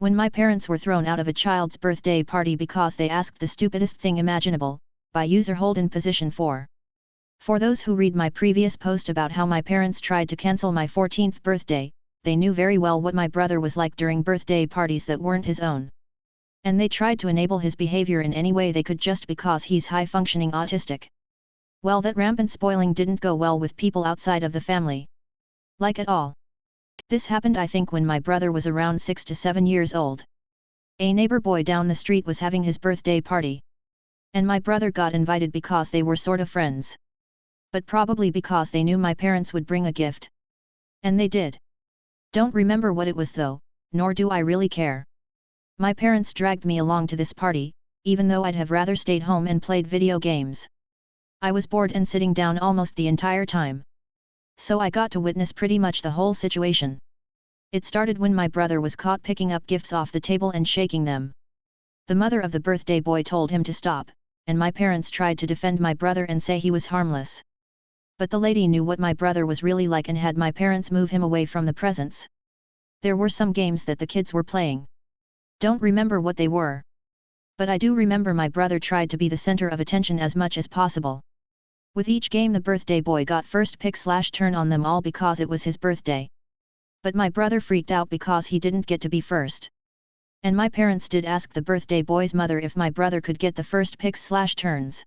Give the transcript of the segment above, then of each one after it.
When my parents were thrown out of a child's birthday party because they asked the stupidest thing imaginable, by user hold in position 4. For those who read my previous post about how my parents tried to cancel my 14th birthday, they knew very well what my brother was like during birthday parties that weren't his own. And they tried to enable his behavior in any way they could just because he's high-functioning autistic. Well, that rampant spoiling didn't go well with people outside of the family. Like at all. This happened I think when my brother was around 6 to 7 years old. A neighbor boy down the street was having his birthday party. And my brother got invited because they were sort of friends. But probably because they knew my parents would bring a gift. And they did. Don't remember what it was though, nor do I really care. My parents dragged me along to this party, even though I'd have rather stayed home and played video games. I was bored and sitting down almost the entire time. So I got to witness pretty much the whole situation. It started when my brother was caught picking up gifts off the table and shaking them. The mother of the birthday boy told him to stop, and my parents tried to defend my brother and say he was harmless. But the lady knew what my brother was really like and had my parents move him away from the presents. There were some games that the kids were playing. Don't remember what they were. But I do remember my brother tried to be the center of attention as much as possible. With each game the birthday boy got first pick/turn on them all because it was his birthday. But my brother freaked out because he didn't get to be first. And my parents did ask the birthday boy's mother if my brother could get the first picks/turns.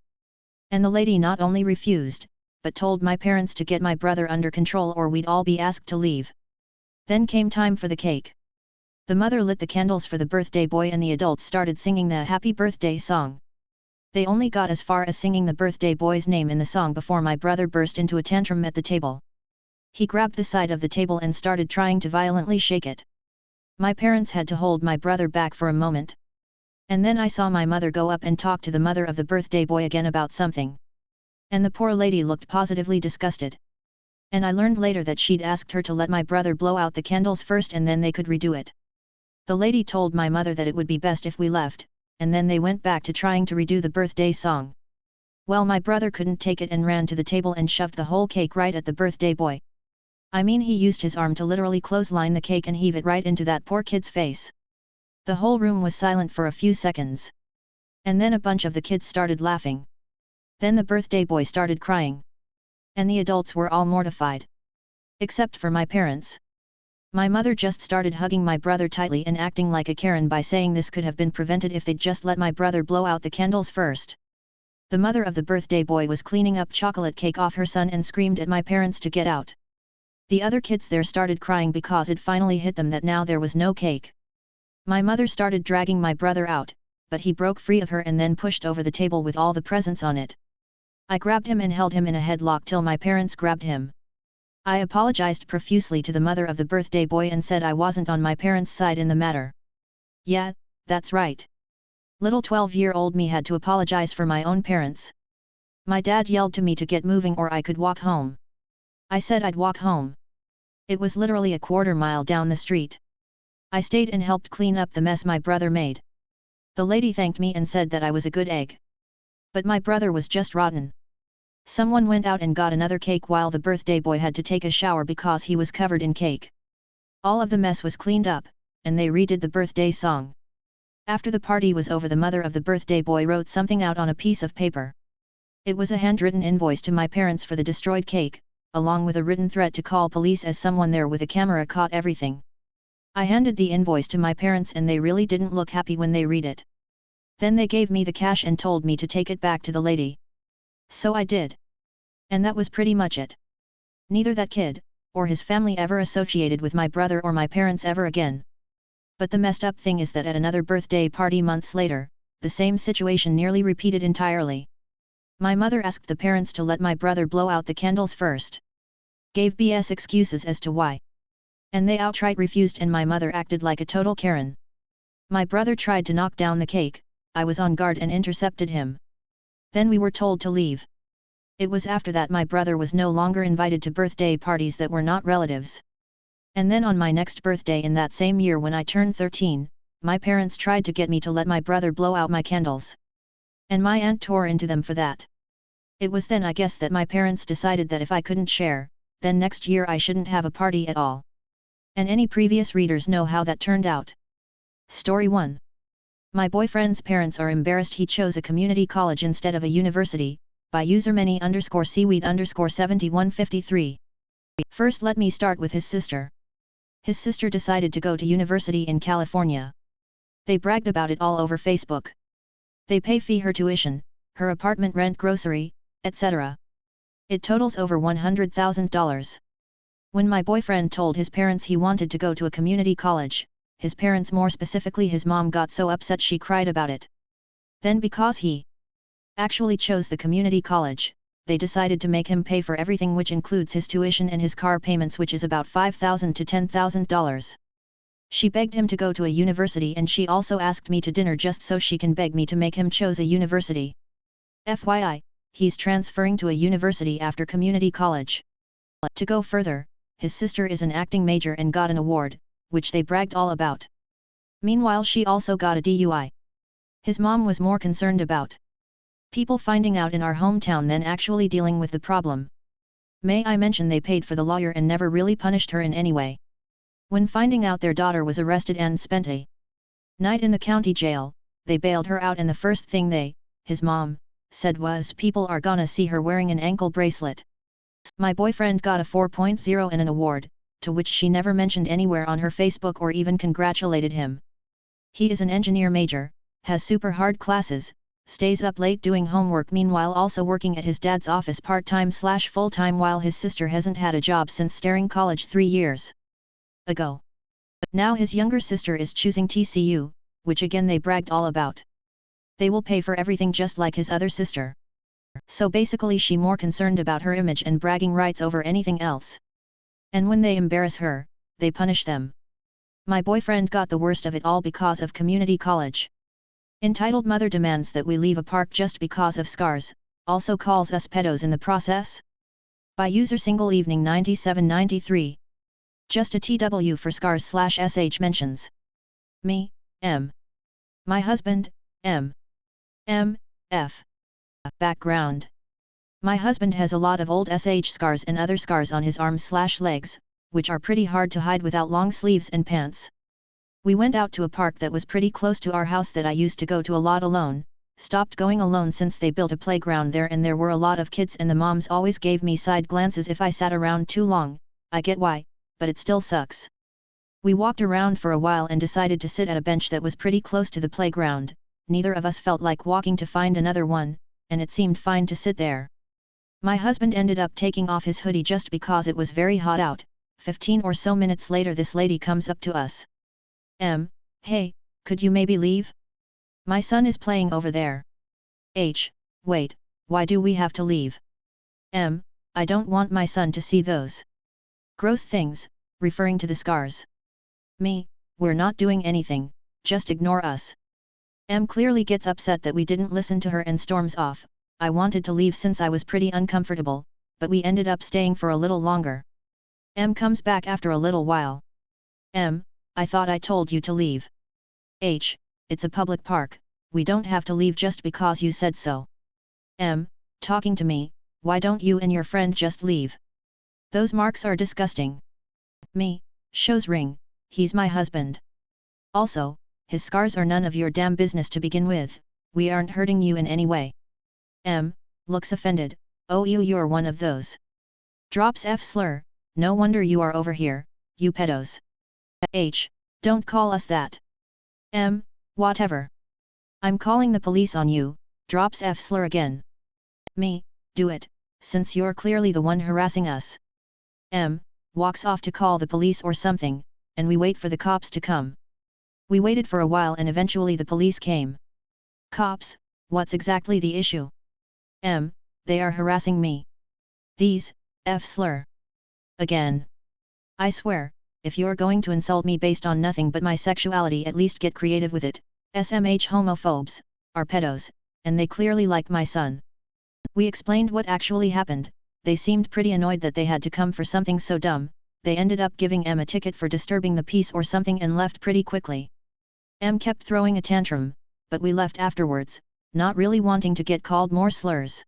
And the lady not only refused, but told my parents to get my brother under control or we'd all be asked to leave. Then came time for the cake. The mother lit the candles for the birthday boy and the adults started singing the happy birthday song. They only got as far as singing the birthday boy's name in the song before my brother burst into a tantrum at the table. He grabbed the side of the table and started trying to violently shake it. My parents had to hold my brother back for a moment. And then I saw my mother go up and talk to the mother of the birthday boy again about something. And the poor lady looked positively disgusted. And I learned later that she'd asked her to let my brother blow out the candles first and then they could redo it. The lady told my mother that it would be best if we left, and then they went back to trying to redo the birthday song. Well, my brother couldn't take it and ran to the table and shoved the whole cake right at the birthday boy. I mean, he used his arm to literally clothesline the cake and heave it right into that poor kid's face. The whole room was silent for a few seconds. And then a bunch of the kids started laughing. Then the birthday boy started crying. And the adults were all mortified. Except for my parents. My mother just started hugging my brother tightly and acting like a Karen by saying this could have been prevented if they'd just let my brother blow out the candles first. The mother of the birthday boy was cleaning up chocolate cake off her son and screamed at my parents to get out. The other kids there started crying because it finally hit them that now there was no cake. My mother started dragging my brother out, but he broke free of her and then pushed over the table with all the presents on it. I grabbed him and held him in a headlock till my parents grabbed him. I apologized profusely to the mother of the birthday boy and said I wasn't on my parents' side in the matter. Yeah, that's right. Little 12-year-old me had to apologize for my own parents. My dad yelled to me to get moving or I could walk home. I said I'd walk home. It was literally a quarter mile down the street. I stayed and helped clean up the mess my brother made. The lady thanked me and said that I was a good egg. But my brother was just rotten. Someone went out and got another cake while the birthday boy had to take a shower because he was covered in cake. All of the mess was cleaned up, and they redid the birthday song. After the party was over, the mother of the birthday boy wrote something out on a piece of paper. It was a handwritten invoice to my parents for the destroyed cake, along with a written threat to call police as someone there with a camera caught everything. I handed the invoice to my parents and they really didn't look happy when they read it. Then they gave me the cash and told me to take it back to the lady. So I did. And that was pretty much it. Neither that kid, or his family ever associated with my brother or my parents ever again. But the messed up thing is that at another birthday party months later, the same situation nearly repeated entirely. My mother asked the parents to let my brother blow out the candles first. Gave BS excuses as to why. And they outright refused and my mother acted like a total Karen. My brother tried to knock down the cake, I was on guard and intercepted him. Then we were told to leave. It was after that my brother was no longer invited to birthday parties that were not relatives. And then on my next birthday in that same year when I turned 13, my parents tried to get me to let my brother blow out my candles. And my aunt tore into them for that. It was then I guess that my parents decided that if I couldn't share, then next year I shouldn't have a party at all. And any previous readers know how that turned out. Story 1. My boyfriend's parents are embarrassed he chose a community college instead of a university, by user many_seaweed_7153. First let me start with his sister. His sister decided to go to university in California. They bragged about it all over Facebook. They pay fee her tuition, her apartment rent, grocery, etc. It totals over $100,000. When my boyfriend told his parents he wanted to go to a community college, his parents, more specifically his mom, got so upset she cried about it. Then because he actually chose the community college, they decided to make him pay for everything, which includes his tuition and his car payments, which is about $5,000 to $10,000. She begged him to go to a university, and she also asked me to dinner just so she can beg me to make him choose a university. FYI, he's transferring to a university after community college. To go further, his sister is an acting major and got an award, which they bragged all about. Meanwhile, she also got a DUI. His mom was more concerned about people finding out in our hometown than actually dealing with the problem. May I mention they paid for the lawyer and never really punished her in any way. When finding out their daughter was arrested and spent a night in the county jail, they bailed her out, and the first thing his mom, said was, people are gonna see her wearing an ankle bracelet. My boyfriend got a 4.0 and an award, to which she never mentioned anywhere on her Facebook or even congratulated him. He is an engineer major, has super hard classes, stays up late doing homework, meanwhile also working at his dad's office part-time/full-time, while his sister hasn't had a job since starting college 3 years ago. Now his younger sister is choosing TCU, which again they bragged all about. They will pay for everything just like his other sister. So basically she more concerned about her image and bragging rights over anything else. And when they embarrass her, they punish them. My boyfriend got the worst of it all because of community college. Entitled mother demands that we leave a park just because of scars, also calls us pedos in the process. By user single evening 9793. Just a TW for scars/SH mentions. Me, M. My husband, M. F. Background. My husband has a lot of old SH scars and other scars on his arms/legs, which are pretty hard to hide without long sleeves and pants. We went out to a park that was pretty close to our house that I used to go to a lot alone, stopped going alone since they built a playground there and there were a lot of kids, and the moms always gave me side glances if I sat around too long. I get why, but it still sucks. We walked around for a while and decided to sit at a bench that was pretty close to the playground. Neither of us felt like walking to find another one, and it seemed fine to sit there. My husband ended up taking off his hoodie just because it was very hot out. 15 or so minutes later this lady comes up to us. Hey, could you maybe leave? My son is playing over there. Wait, why do we have to leave? I don't want my son to see those gross things, referring to the scars. Me, we're not doing anything, just ignore us. Clearly gets upset that we didn't listen to her and storms off. I wanted to leave since I was pretty uncomfortable, but we ended up staying for a little longer. Comes back after a little while. I thought I told you to leave. It's a public park, we don't have to leave just because you said so. Talking to me, why don't you and your friend just leave? Those marks are disgusting. Me, shows ring, he's my husband. Also, his scars are none of your damn business to begin with, we aren't hurting you in any way. Looks offended, oh you're one of those. Drops F slur, no wonder you are over here, you pedos. Don't call us that. Whatever. I'm calling the police on you, drops F slur again. Me, do it, since you're clearly the one harassing us. Walks off to call the police or something, and we wait for the cops to come. We waited for a while and eventually the police came. Cops, what's exactly the issue? They are harassing me. These, F slur. Again. I swear, if you're going to insult me based on nothing but my sexuality, at least get creative with it. SMH homophobes, are pedos, and they clearly like my son. We explained what actually happened. They seemed pretty annoyed that they had to come for something so dumb. They ended up giving a ticket for disturbing the peace or something and left pretty quickly. Kept throwing a tantrum, but we left afterwards, not really wanting to get called more slurs.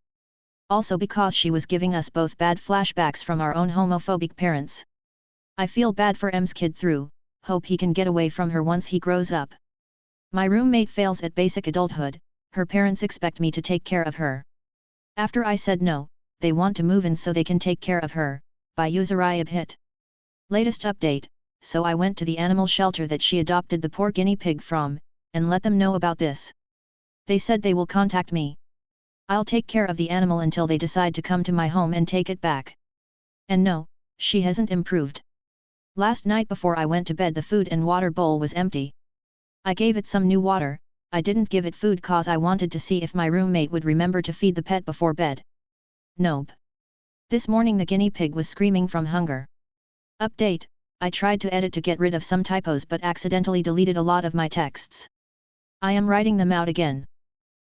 Also because she was giving us both bad flashbacks from our own homophobic parents. I feel bad for M's kid through, hope he can get away from her once he grows up. My roommate fails at basic adulthood, her parents expect me to take care of her. After I said no, they want to move in so they can take care of her, by user hit. Latest update, so I went to the animal shelter that she adopted the poor guinea pig from, and let them know about this. They said they will contact me. I'll take care of the animal until they decide to come to my home and take it back. And no, she hasn't improved. Last night before I went to bed the food and water bowl was empty. I gave it some new water, I didn't give it food cause I wanted to see if my roommate would remember to feed the pet before bed. Nope. This morning the guinea pig was screaming from hunger. Update, I tried to edit to get rid of some typos but accidentally deleted a lot of my texts. I am writing them out again.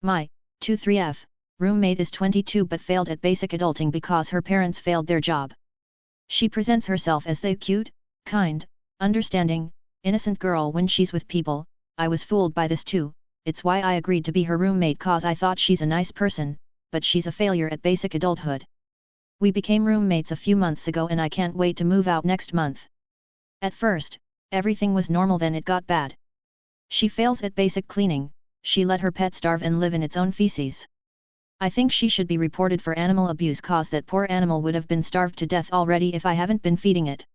My 23F roommate is 22 but failed at basic adulting because her parents failed their job. She presents herself as the cute, kind, understanding, innocent girl when she's with people. I was fooled by this too, it's why I agreed to be her roommate cause I thought she's a nice person, but she's a failure at basic adulthood. We became roommates a few months ago and I can't wait to move out next month. At first, everything was normal, then it got bad. She fails at basic cleaning, she let her pet starve and live in its own feces. I think she should be reported for animal abuse cause that poor animal would have been starved to death already if I haven't been feeding it.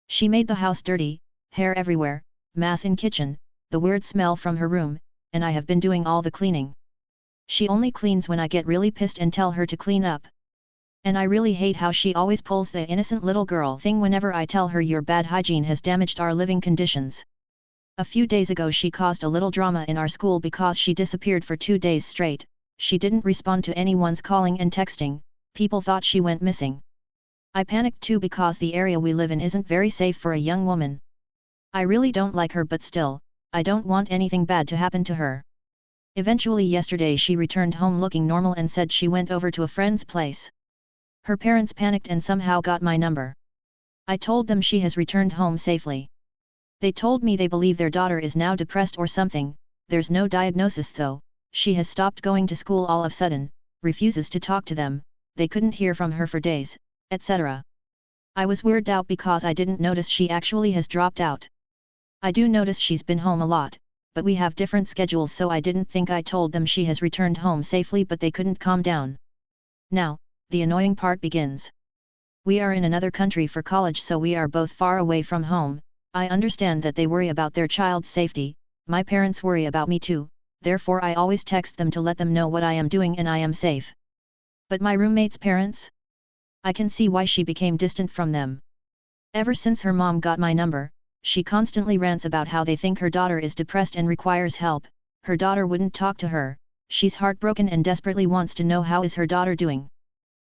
She made the house dirty, hair everywhere, mess in kitchen, the weird smell from her room, and I have been doing all the cleaning. She only cleans when I get really pissed and tell her to clean up. And I really hate how she always pulls the innocent little girl thing whenever I tell her your bad hygiene has damaged our living conditions. A few days ago she caused a little drama in our school because she disappeared for 2 days straight, she didn't respond to anyone's calling and texting, people thought she went missing. I panicked too because the area we live in isn't very safe for a young woman. I really don't like her but still, I don't want anything bad to happen to her. Eventually yesterday she returned home looking normal and said she went over to a friend's place. Her parents panicked and somehow got my number. I told them she has returned home safely. They told me they believe their daughter is now depressed or something, there's no diagnosis though, she has stopped going to school all of a sudden, refuses to talk to them, they couldn't hear from her for days, etc. I was weirded out because I didn't notice she actually has dropped out. I do notice she's been home a lot, but we have different schedules so I didn't think I told them she has returned home safely but they couldn't calm down. Now, the annoying part begins. We are in another country for college so we are both far away from home. I understand that they worry about their child's safety, my parents worry about me too, therefore I always text them to let them know what I am doing and I am safe. But my roommate's parents? I can see why she became distant from them. Ever since her mom got my number, she constantly rants about how they think her daughter is depressed and requires help, her daughter wouldn't talk to her, she's heartbroken and desperately wants to know how is her daughter doing.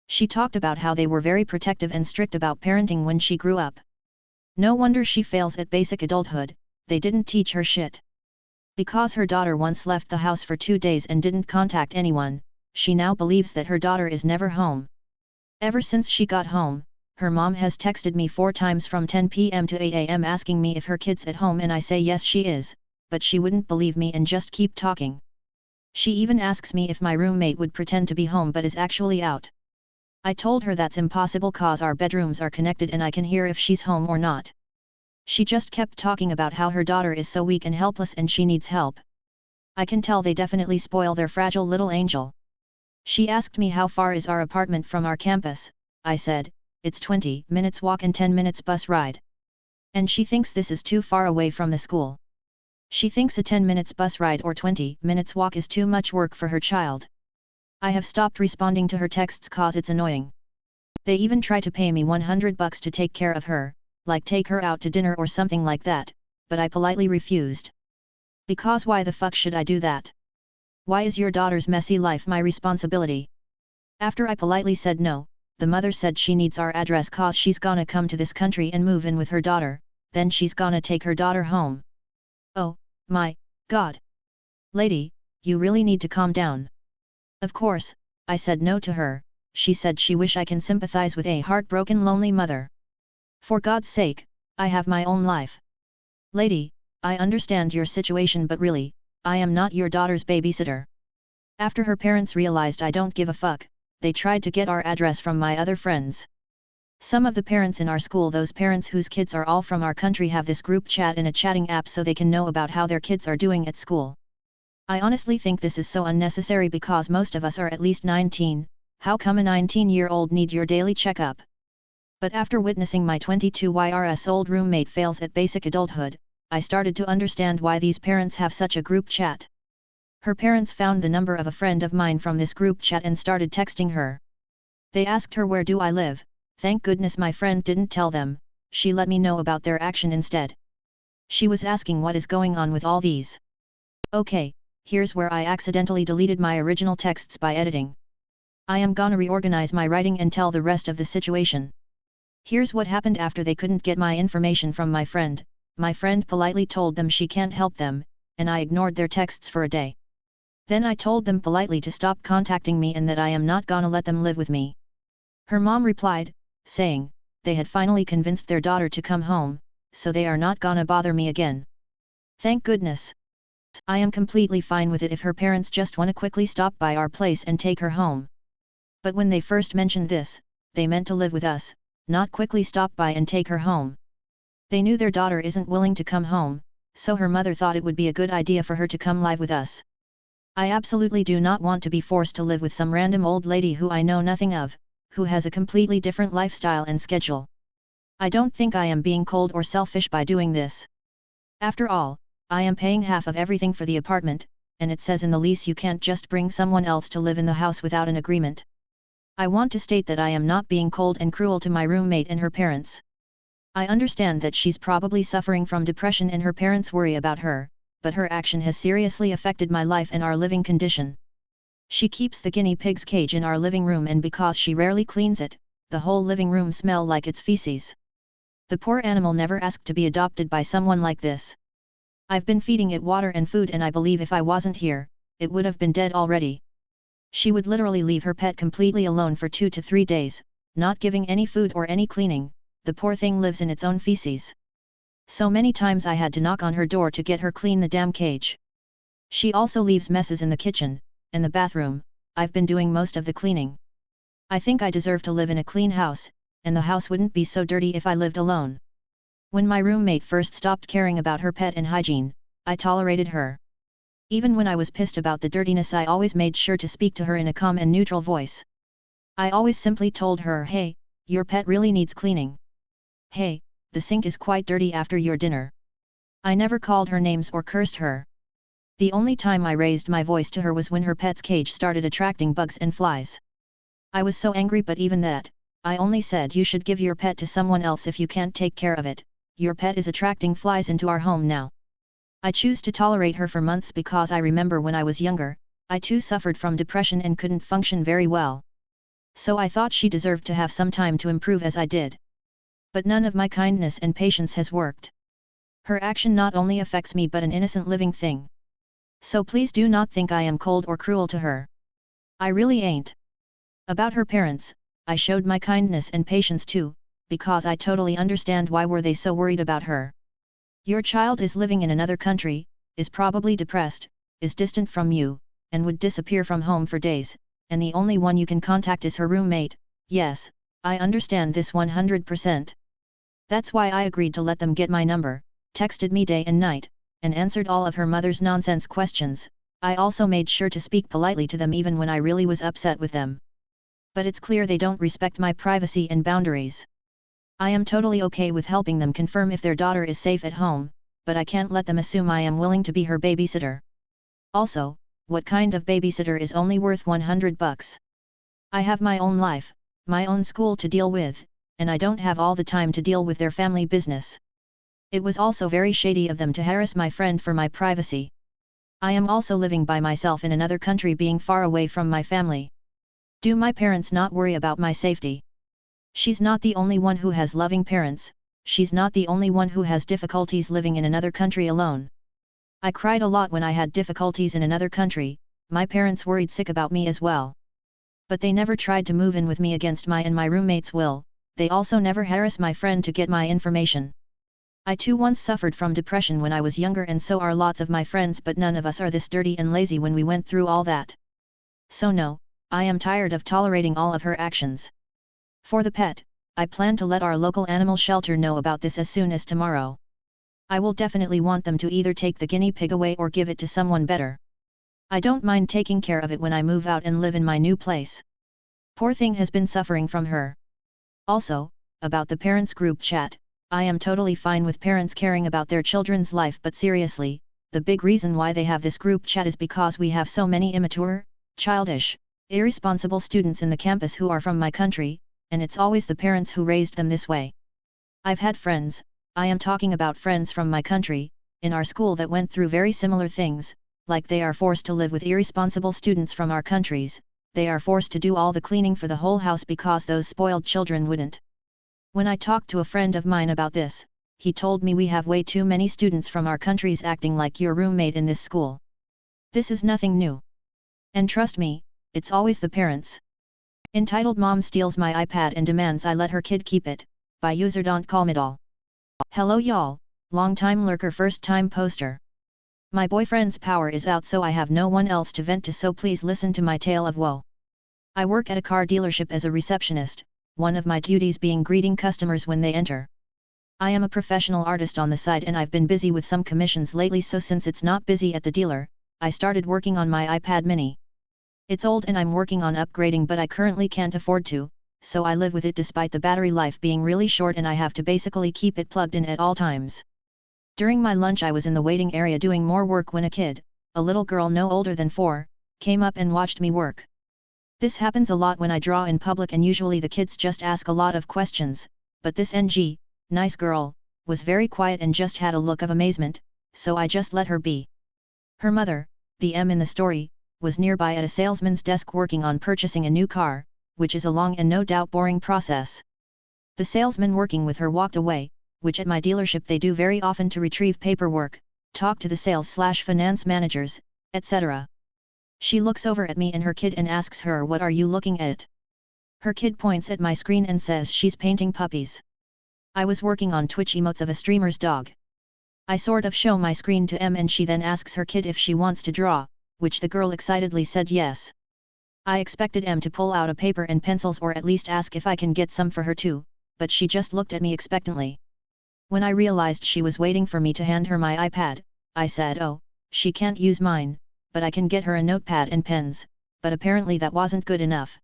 She talked about how they were very protective and strict about parenting when she grew up. No wonder she fails at basic adulthood, they didn't teach her shit. Because her daughter once left the house for 2 days and didn't contact anyone, she now believes that her daughter is never home. Ever since she got home, her mom has texted me 4 times from 10 p.m. to 8 a.m. asking me if her kid's at home and I say yes she is, but she wouldn't believe me and just keep talking. She even asks me if my roommate would pretend to be home but is actually out. I told her that's impossible cause our bedrooms are connected and I can hear if she's home or not. She just kept talking about how her daughter is so weak and helpless and she needs help. I can tell they definitely spoil their fragile little angel. She asked me how far is our apartment from our campus, I said, it's 20 minutes walk and 10 minutes bus ride. And she thinks this is too far away from the school. She thinks a 10 minutes bus ride or 20 minutes walk is too much work for her child. I have stopped responding to her texts cause it's annoying. They even try to pay me $100 to take care of her, like take her out to dinner or something like that, but I politely refused. Because why the fuck should I do that? Why is your daughter's messy life my responsibility? After I politely said no, the mother said she needs our address cause she's gonna come to this country and move in with her daughter, then she's gonna take her daughter home. Oh, my God. Lady, you really need to calm down. Of course, I said no to her, she said she wish I can sympathize with a heartbroken lonely mother. For God's sake, I have my own life. Lady, I understand your situation but really, I am not your daughter's babysitter. After her parents realized I don't give a fuck, they tried to get our address from my other friends. Some of the parents in our school, those parents whose kids are all from our country, have this group chat in a chatting app so they can know about how their kids are doing at school. I honestly think this is so unnecessary because most of us are at least 19, how come a 19-year-old need your daily checkup? But after witnessing my 22-year-old roommate fails at basic adulthood, I started to understand why these parents have such a group chat. Her parents found the number of a friend of mine from this group chat and started texting her. They asked her, "Where do I live?" Thank goodness my friend didn't tell them, she let me know about their action instead. She was asking what is going on with all these. Okay, here's where I accidentally deleted my original texts by editing. I am gonna reorganize my writing and tell the rest of the situation. Here's what happened after they couldn't get my information from my friend. My friend politely told them she can't help them, and I ignored their texts for a day. Then I told them politely to stop contacting me and that I am not gonna let them live with me. Her mom replied, saying, they had finally convinced their daughter to come home, so they are not gonna bother me again. Thank goodness. I am completely fine with it if her parents just wanna quickly stop by our place and take her home. But when they first mentioned this, they meant to live with us, not quickly stop by and take her home. They knew their daughter isn't willing to come home, so her mother thought it would be a good idea for her to come live with us. I absolutely do not want to be forced to live with some random old lady who I know nothing of, who has a completely different lifestyle and schedule. I don't think I am being cold or selfish by doing this. After all, I am paying half of everything for the apartment, and it says in the lease you can't just bring someone else to live in the house without an agreement. I want to state that I am not being cold and cruel to my roommate and her parents. I understand that she's probably suffering from depression and her parents worry about her, but her action has seriously affected my life and our living condition. She keeps the guinea pig's cage in our living room, and because she rarely cleans it, the whole living room smells like its feces. The poor animal never asked to be adopted by someone like this. I've been feeding it water and food, and I believe if I wasn't here, it would have been dead already. She would literally leave her pet completely alone for 2 to 3 days, not giving any food or any cleaning. The poor thing lives in its own feces. So many times I had to knock on her door to get her clean the damn cage. She also leaves messes in the kitchen, and the bathroom. I've been doing most of the cleaning. I think I deserve to live in a clean house, and the house wouldn't be so dirty if I lived alone. When my roommate first stopped caring about her pet and hygiene, I tolerated her. Even when I was pissed about the dirtiness, I always made sure to speak to her in a calm and neutral voice. I always simply told her, "Hey, your pet really needs cleaning. Hey, the sink is quite dirty after your dinner." I never called her names or cursed her. The only time I raised my voice to her was when her pet's cage started attracting bugs and flies. I was so angry, but even that, I only said, "You should give your pet to someone else if you can't take care of it. Your pet is attracting flies into our home now." I choose to tolerate her for months because I remember when I was younger, I too suffered from depression and couldn't function very well. So I thought she deserved to have some time to improve as I did. But none of my kindness and patience has worked. Her action not only affects me but an innocent living thing. So please do not think I am cold or cruel to her. I really ain't. About her parents, I showed my kindness and patience too, because I totally understand why were they so worried about her. Your child is living in another country, is probably depressed, is distant from you, and would disappear from home for days, and the only one you can contact is her roommate. Yes, I understand this 100%. That's why I agreed to let them get my number, texted me day and night, and answered all of her mother's nonsense questions. I also made sure to speak politely to them even when I really was upset with them. But it's clear they don't respect my privacy and boundaries. I am totally okay with helping them confirm if their daughter is safe at home, but I can't let them assume I am willing to be her babysitter. Also, what kind of babysitter is only worth $100? I have my own life, my own school to deal with, and I don't have all the time to deal with their family business. It was also very shady of them to harass my friend for my privacy. I am also living by myself in another country, being far away from my family. Do my parents not worry about my safety? She's not the only one who has loving parents, she's not the only one who has difficulties living in another country alone. I cried a lot when I had difficulties in another country. My parents worried sick about me as well. But they never tried to move in with me against my and my roommate's will. They also never harassed my friend to get my information. I too once suffered from depression when I was younger, and so are lots of my friends, but none of us are this dirty and lazy when we went through all that. So no, I am tired of tolerating all of her actions. For the pet, I plan to let our local animal shelter know about this as soon as tomorrow. I will definitely want them to either take the guinea pig away or give it to someone better. I don't mind taking care of it when I move out and live in my new place. Poor thing has been suffering from her. Also, about the parents group chat, I am totally fine with parents caring about their children's life, but seriously, the big reason why they have this group chat is because we have so many immature, childish, irresponsible students in the campus who are from my country, and it's always the parents who raised them this way. I've had friends, I am talking about friends from my country, in our school that went through very similar things, like they are forced to live with irresponsible students from our countries, they are forced to do all the cleaning for the whole house because those spoiled children wouldn't. When I talked to a friend of mine about this, he told me we have way too many students from our countries acting like your roommate in this school. This is nothing new. And trust me, it's always the parents. Entitled Mom Steals My iPad and Demands I Let Her Kid Keep It, by user Don't Call Me Doll. Hello y'all, long time lurker first time poster. My boyfriend's power is out so I have no one else to vent to, so please listen to my tale of woe. I work at a car dealership as a receptionist, one of my duties being greeting customers when they enter. I am a professional artist on the side and I've been busy with some commissions lately, so since it's not busy at the dealer, I started working on my iPad mini. It's old and I'm working on upgrading, but I currently can't afford to, so I live with it despite the battery life being really short and I have to basically keep it plugged in at all times. During my lunch I was in the waiting area doing more work when a kid, a little girl no older than 4, came up and watched me work. This happens a lot when I draw in public and usually the kids just ask a lot of questions, but this nice girl, was very quiet and just had a look of amazement, so I just let her be. Her mother, the M in the story, was nearby at a salesman's desk working on purchasing a new car, which is a long and no doubt boring process. The salesman working with her walked away, which at my dealership they do very often to retrieve paperwork, talk to the sales/finance managers, etc. She looks over at me and her kid and asks her, "What are you looking at?" Her kid points at my screen and says she's painting puppies. I was working on Twitch emotes of a streamer's dog. I sort of show my screen to M and she then asks her kid if she wants to draw, which the girl excitedly said yes. I expected M to pull out a paper and pencils or at least ask if I can get some for her too, but she just looked at me expectantly. When I realized she was waiting for me to hand her my iPad, I said, "Oh, she can't use mine, but I can get her a notepad and pens," but apparently that wasn't good enough.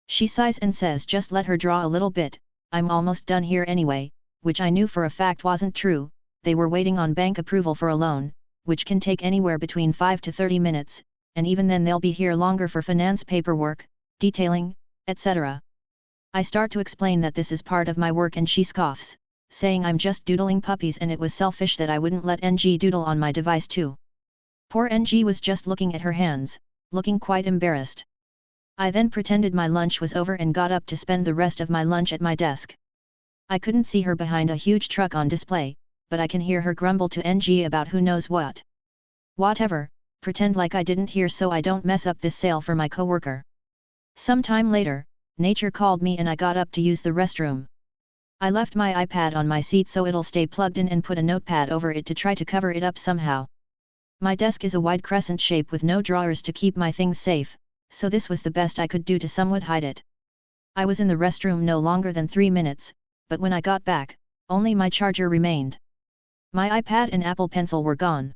She sighs and says just let her draw a little bit, I'm almost done here anyway, which I knew for a fact wasn't true. They were waiting on bank approval for a loan, which can take anywhere between 5 to 30 minutes, and even then they'll be here longer for finance paperwork, detailing, etc. I start to explain that this is part of my work and she scoffs, saying I'm just doodling puppies and it was selfish that I wouldn't let NG doodle on my device too. Poor NG was just looking at her hands, looking quite embarrassed. I then pretended my lunch was over and got up to spend the rest of my lunch at my desk. I couldn't see her behind a huge truck on display, but I can hear her grumble to NG about who knows what. Whatever, pretend like I didn't hear so I don't mess up this sale for my coworker. Some time later, nature called me and I got up to use the restroom. I left my iPad on my seat so it'll stay plugged in and put a notepad over it to try to cover it up somehow. My desk is a wide crescent shape with no drawers to keep my things safe, so this was the best I could do to somewhat hide it. I was in the restroom no longer than 3 minutes, but when I got back, only my charger remained. My iPad and Apple Pencil were gone.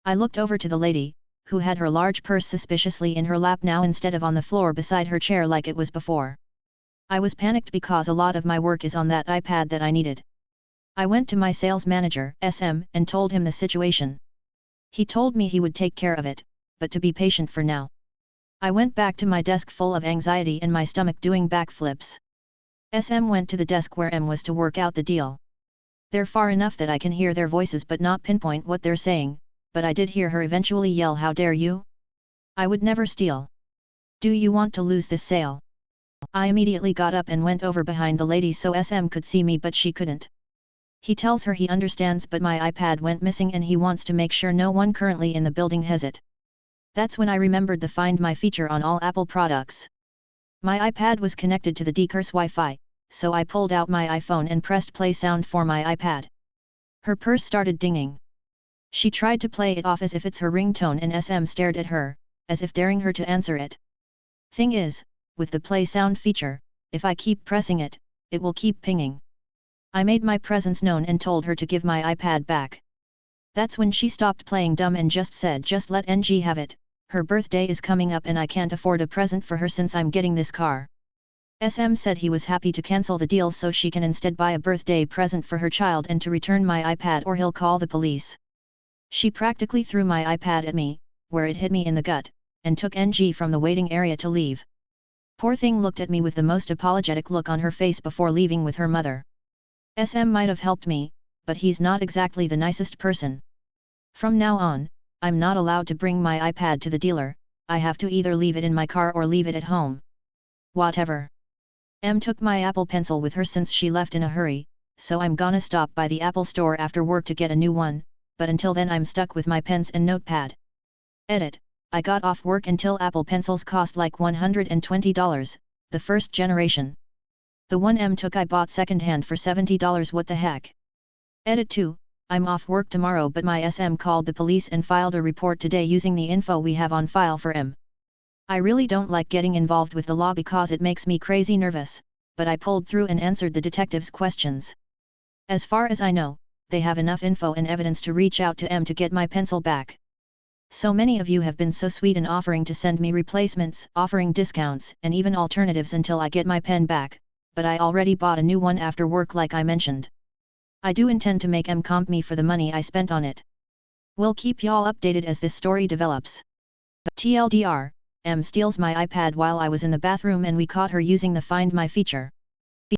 I looked over to the lady, who had her large purse suspiciously in her lap now instead of on the floor beside her chair like it was before. I was panicked because a lot of my work is on that iPad that I needed. I went to my sales manager, SM, and told him the situation. He told me he would take care of it, but to be patient for now. I went back to my desk full of anxiety and my stomach doing backflips. SM went to the desk where M was to work out the deal. They're far enough that I can hear their voices but not pinpoint what they're saying, but I did hear her eventually yell, "How dare you? I would never steal. Do you want to lose this sale?" I immediately got up and went over behind the lady so SM could see me but she couldn't. He tells her he understands but my iPad went missing and he wants to make sure no one currently in the building has it. That's when I remembered the Find My feature on all Apple products. My iPad was connected to the Decurse Wi-Fi, so I pulled out my iPhone and pressed play sound for my iPad. Her purse started dinging. She tried to play it off as if it's her ringtone and SM stared at her, as if daring her to answer it. Thing is, with the play sound feature, if I keep pressing it, it will keep pinging. I made my presence known and told her to give my iPad back. That's when she stopped playing dumb and just said, just let NG have it, her birthday is coming up and I can't afford a present for her since I'm getting this car. SM said he was happy to cancel the deal so she can instead buy a birthday present for her child and to return my iPad or he'll call the police. She practically threw my iPad at me, where it hit me in the gut, and took NG from the waiting area to leave. Poor thing looked at me with the most apologetic look on her face before leaving with her mother. SM might have helped me, but he's not exactly the nicest person. From now on, I'm not allowed to bring my iPad to the dealer, I have to either leave it in my car or leave it at home. Whatever. M took my Apple Pencil with her since she left in a hurry, so I'm gonna stop by the Apple store after work to get a new one, but until then I'm stuck with my pens and notepad. Edit. I got off work until Apple Pencils cost like $120, the first generation. The one M took I bought secondhand for $70, what the heck. Edit 2. I'm off work tomorrow but my SM called the police and filed a report today using the info we have on file for M. I really don't like getting involved with the law because it makes me crazy nervous, but I pulled through and answered the detective's questions. As far as I know, they have enough info and evidence to reach out to M to get my pencil back. So many of you have been so sweet in offering to send me replacements, offering discounts, and even alternatives until I get my pen back, but I already bought a new one after work like I mentioned. I do intend to make M comp me for the money I spent on it. We'll keep y'all updated as this story develops. TLDR, M steals my iPad while I was in the bathroom and we caught her using the Find My feature.